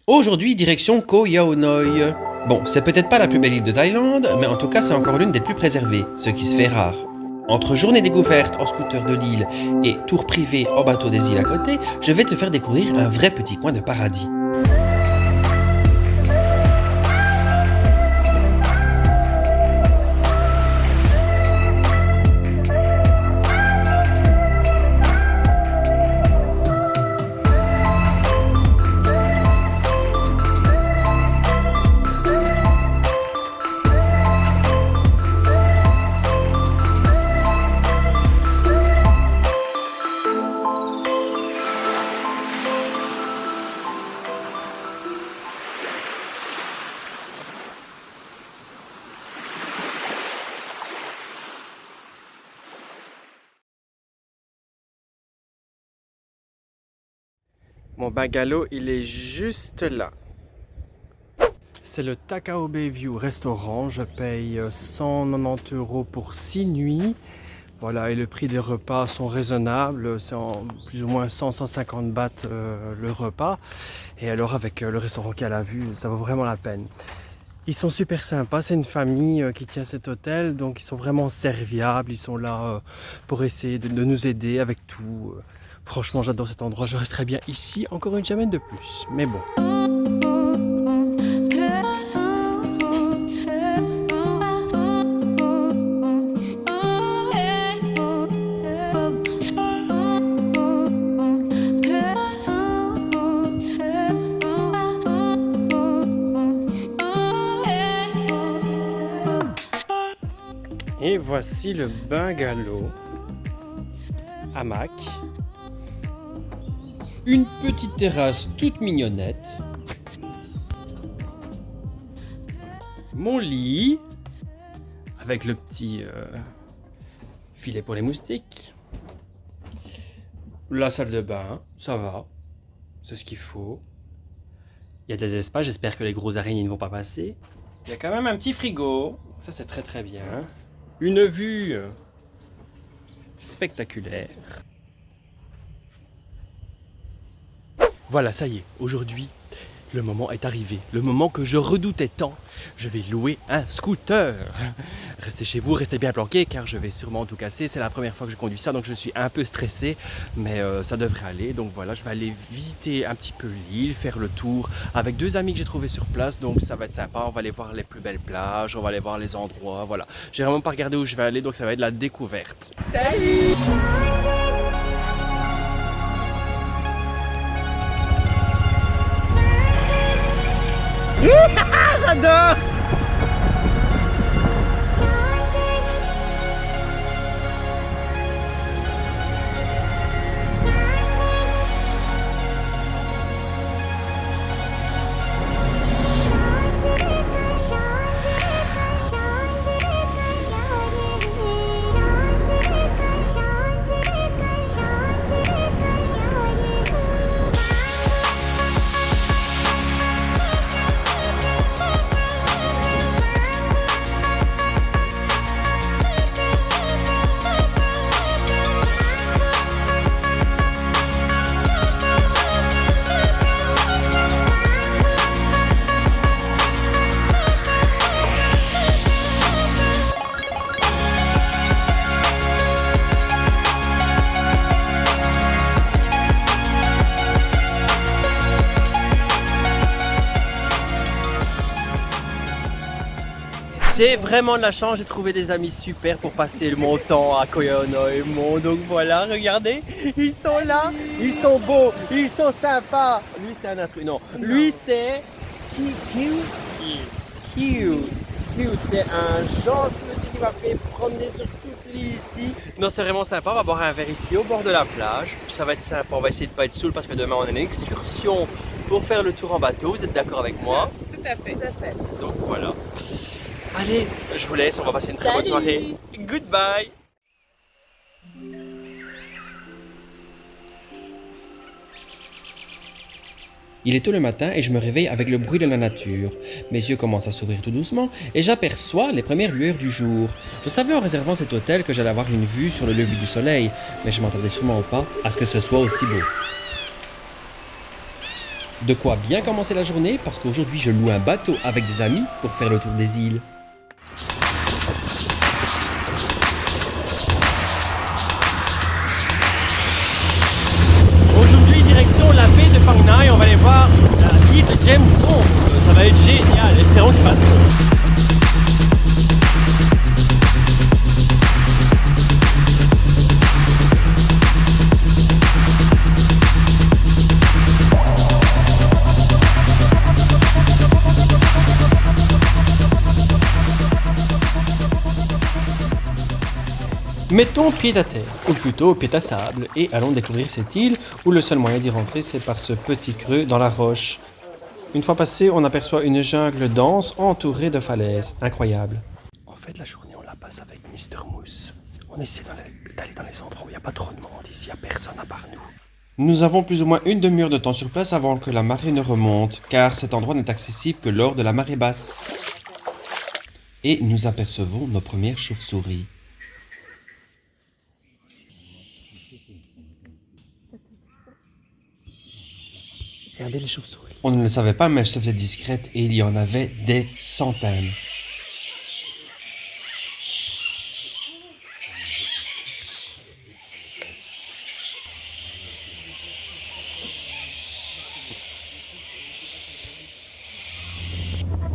Aujourd'hui, direction Koh Yao Noi. Bon, c'est peut-être pas la plus belle île de Thaïlande, mais en tout cas, c'est encore l'une des plus préservées, ce qui se fait rare. Entre journée découverte en scooter de l'île et tour privé en bateau des îles à côté, je vais te faire découvrir un vrai petit coin de paradis. Mon bungalow, il est juste là. C'est le Takao Bay View Restaurant. Je paye 190 € pour 6 nuits. Voilà, et le prix des repas sont raisonnables. C'est en plus ou moins 100-150 bahts le repas. Et alors avec le restaurant qui a la vue, ça vaut vraiment la peine. Ils sont super sympas, c'est une famille qui tient cet hôtel, donc ils sont vraiment serviables. Ils sont là pour essayer de nous aider avec tout. Franchement, j'adore cet endroit. Je resterai bien ici encore une semaine de plus. Mais bon. Et voici le bungalow. Hamac. Une petite terrasse toute mignonnette. Mon lit. Avec le petit filet pour les moustiques. La salle de bain, ça va. C'est ce qu'il faut. Il y a des espaces, j'espère que les grosses araignées ne vont pas passer. Il y a quand même un petit frigo. Ça, c'est très très bien. Une vue spectaculaire. Voilà, ça y est, aujourd'hui, le moment est arrivé. Le moment que je redoutais tant. Je vais louer un scooter. Restez chez vous, restez bien planqués car je vais sûrement tout casser. C'est la première fois que je conduis ça, donc je suis un peu stressé. Mais ça devrait aller. Donc voilà, je vais aller visiter un petit peu l'île, faire le tour avec deux amis que j'ai trouvés sur place. Donc ça va être sympa. On va aller voir les plus belles plages, on va aller voir les endroits. Voilà. J'ai vraiment pas regardé où je vais aller, donc ça va être la découverte. Salut! J'adore! J'ai vraiment de la chance, j'ai trouvé des amis super pour passer mon temps à Koh Yao Noi. Donc voilà, regardez, ils sont là, ils sont beaux, ils sont sympas. Lui c'est un intrus, non, lui c'est Q. C'est un gentil monsieur qui m'a fait promener sur toute l'île ici. Non, c'est vraiment sympa, on va boire un verre ici au bord de la plage. Ça va être sympa, on va essayer de pas être saoul parce que demain on a une excursion pour faire le tour en bateau. Vous êtes d'accord avec moi? Tout à fait, tout à fait. Donc voilà. Allez, je vous laisse, on va passer une très bonne soirée. Goodbye. Il est tôt le matin et je me réveille avec le bruit de la nature. Mes yeux commencent à s'ouvrir tout doucement et j'aperçois les premières lueurs du jour. Je savais en réservant cet hôtel que j'allais avoir une vue sur le lever du soleil, mais je m'attendais sûrement pas à ce que ce soit aussi beau. De quoi bien commencer la journée parce qu'aujourd'hui je loue un bateau avec des amis pour faire le tour des îles. Aujourd'hui, direction la baie de Phang Nga et on va aller voir l'île de James Bond. Ça va être génial, espérons qu'il fasse beau. Mettons pied à terre, ou plutôt pied à sable, et allons découvrir cette île où le seul moyen d'y rentrer c'est par ce petit creux dans la roche. Une fois passé, on aperçoit une jungle dense entourée de falaises. Incroyable. En fait, la journée on la passe avec Mister Mousse. On essaie d'aller dans les endroits où il n'y a pas trop de monde, ici il n'y a personne à part nous. Nous avons plus ou moins une demi-heure de temps sur place avant que la marée ne remonte, car cet endroit n'est accessible que lors de la marée basse. Et nous apercevons nos premières chauves-souris. Regardez les chauves-souris. On ne le savait pas, mais elle se faisait discrète et il y en avait des centaines.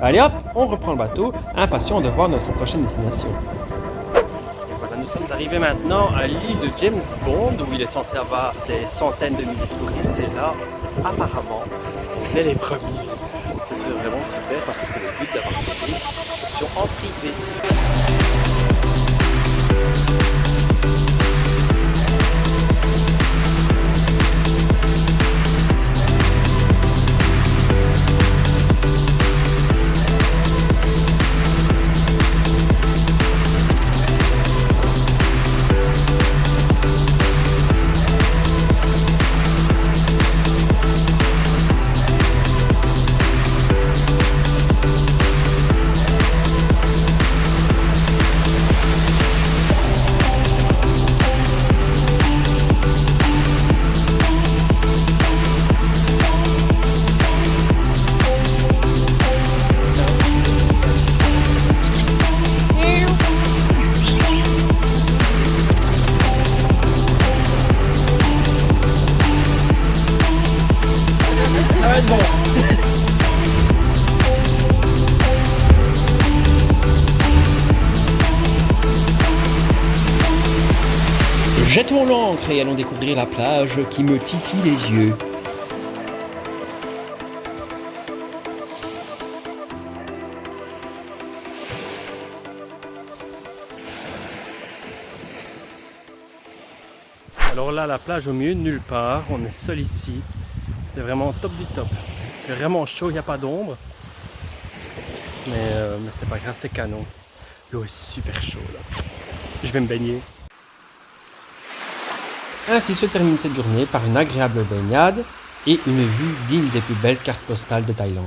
Allez hop, on reprend le bateau, impatient de voir notre prochaine destination. Et voilà, nous sommes arrivés maintenant à l'île de James Bond, où il est censé avoir des centaines de milliers de touristes. Et là, apparemment, on est les premiers. Ce serait vraiment super parce que c'est le but d'avoir une excursion en privé. Jetons l'ancre et allons découvrir la plage qui me titille les yeux. Alors là, la plage au milieu de nulle part, on est seul ici. C'est vraiment top du top. C'est vraiment chaud, il n'y a pas d'ombre. Mais c'est pas grave, c'est canon. L'eau est super chaude. Je vais me baigner. Ainsi se termine cette journée par une agréable baignade et une vue digne des plus belles cartes postales de Thaïlande.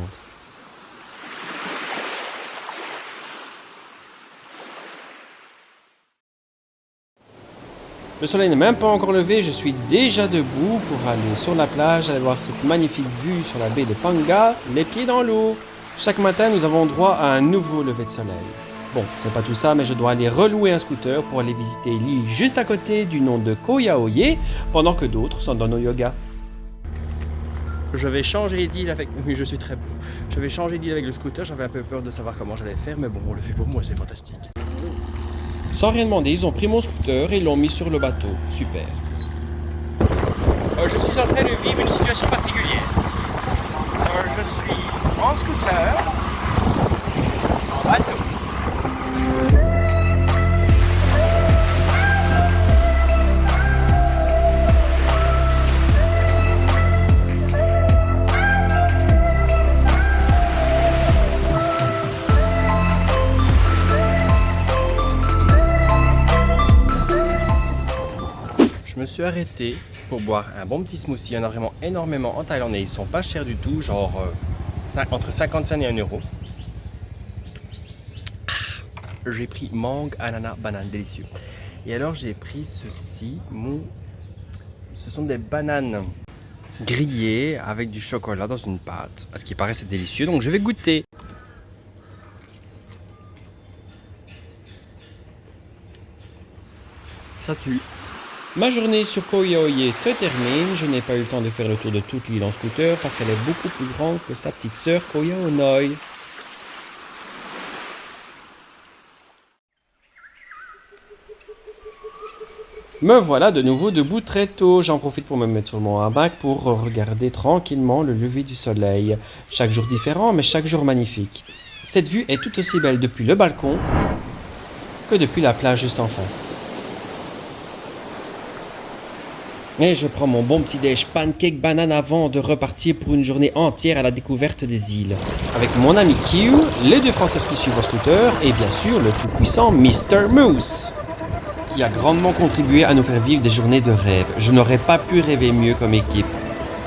Le soleil n'est même pas encore levé, je suis déjà debout pour aller sur la plage, aller voir cette magnifique vue sur la baie de Phang Nga, les pieds dans l'eau. Chaque matin, nous avons droit à un nouveau lever de soleil. Bon, c'est pas tout ça, mais je dois aller relouer un scooter pour aller visiter l'île juste à côté du nom de Koh Yao Ye, pendant que d'autres s'en donnent au yoga. Je vais changer d'île avec... Oui, je suis très beau. Je vais changer d'île avec le scooter, j'avais un peu peur de savoir comment j'allais faire, mais bon, on le fait pour moi, c'est fantastique. Sans rien demander, ils ont pris mon scooter et l'ont mis sur le bateau. Super. Je suis en train de vivre une situation particulière. Je suis en scooter, en bateau. Je me suis arrêté pour boire un bon petit smoothie. Il y en a vraiment énormément en Thaïlande et ils sont pas chers du tout, genre entre 50 cents et 1 euro. J'ai pris mangue, ananas, banane, délicieux. Et alors j'ai pris ceci, ce sont des bananes grillé avec du chocolat dans une pâte. À ce qui paraît, c'est délicieux, donc je vais goûter. Ça tue. Ma journée sur Koh Lioe se termine. Je n'ai pas eu le temps de faire le tour de toute l'île en scooter parce qu'elle est beaucoup plus grande que sa petite sœur Koh Yao Noi. Me voilà de nouveau debout très tôt. J'en profite pour me mettre sur mon hamac pour regarder tranquillement le lever du soleil. Chaque jour différent, mais chaque jour magnifique. Cette vue est tout aussi belle depuis le balcon que depuis la plage juste en face. Et je prends mon bon petit déj pancake banane avant de repartir pour une journée entière à la découverte des îles. Avec mon ami Q, les deux Françaises qui suivent en scooter et bien sûr le tout puissant Mr. Moose, qui a grandement contribué à nous faire vivre des journées de rêve. Je n'aurais pas pu rêver mieux comme équipe.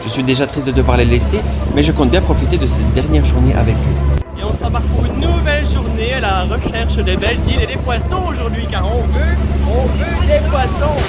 Je suis déjà triste de devoir les laisser, mais je compte bien profiter de cette dernière journée avec eux. Et on s'embarque pour une nouvelle journée à la recherche des belles îles et des poissons aujourd'hui, car on veut des poissons.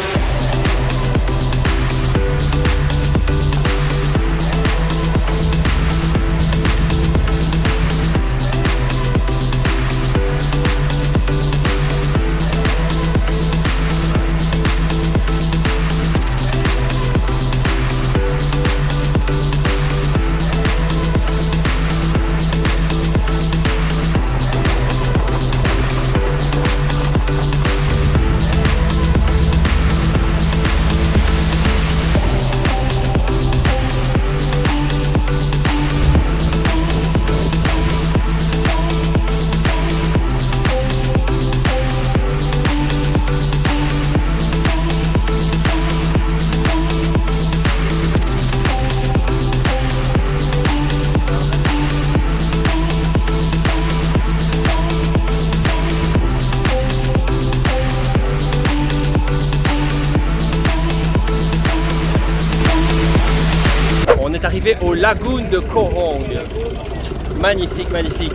On est arrivé au lagoon de Koh Rong. Magnifique, magnifique.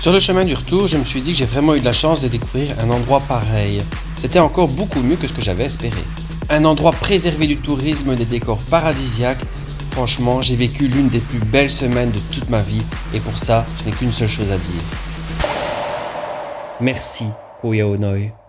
Sur le chemin du retour, je me suis dit que j'ai vraiment eu de la chance de découvrir un endroit pareil. C'était encore beaucoup mieux que ce que j'avais espéré. Un endroit préservé du tourisme, des décors paradisiaques. Franchement, j'ai vécu l'une des plus belles semaines de toute ma vie et pour ça, je n'ai qu'une seule chose à dire. Merci, Koh Yao Noi.